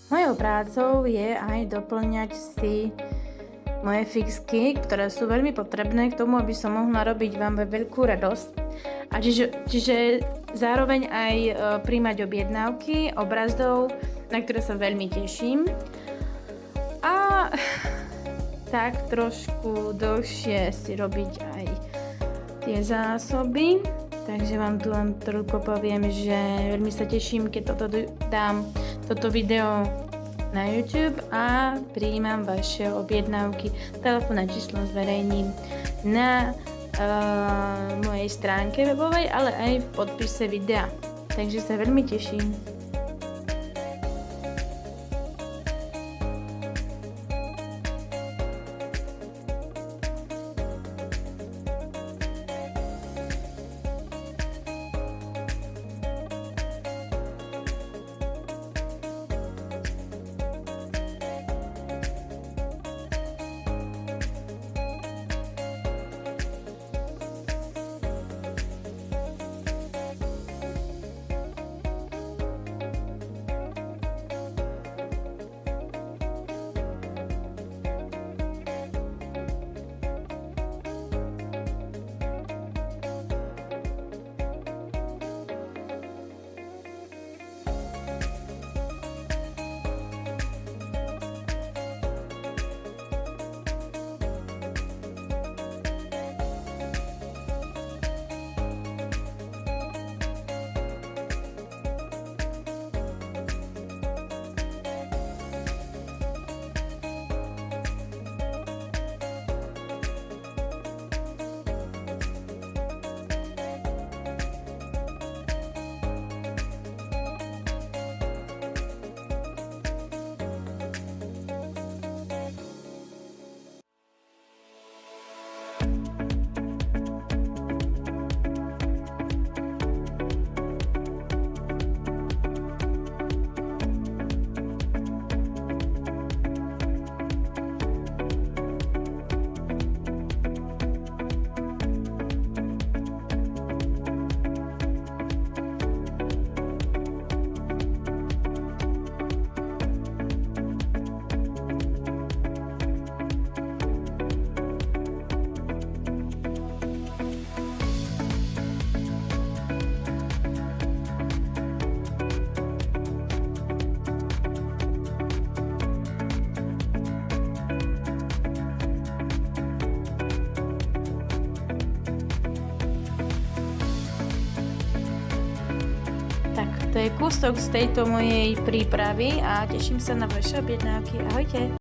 Mojou prácou je aj doplňať si moje fixky, ktoré sú veľmi potrebné k tomu, aby som mohla robiť vám veľkú radosť. A čiže zároveň aj príjmať objednávky obrazdov, na ktoré sa veľmi teším. A tak trošku dlhšie si robiť aj tie zásoby. Takže vám tu len toľko poviem, že veľmi sa teším, keď dám toto video na YouTube a prijímam vaše objednávky. Telefónne číslo zverejním na mojej stránke webovej, ale aj v podpise videa. Takže sa veľmi teším. To je kúsok z tejto mojej prípravy a teším sa na vaše objednávky. Ahojte!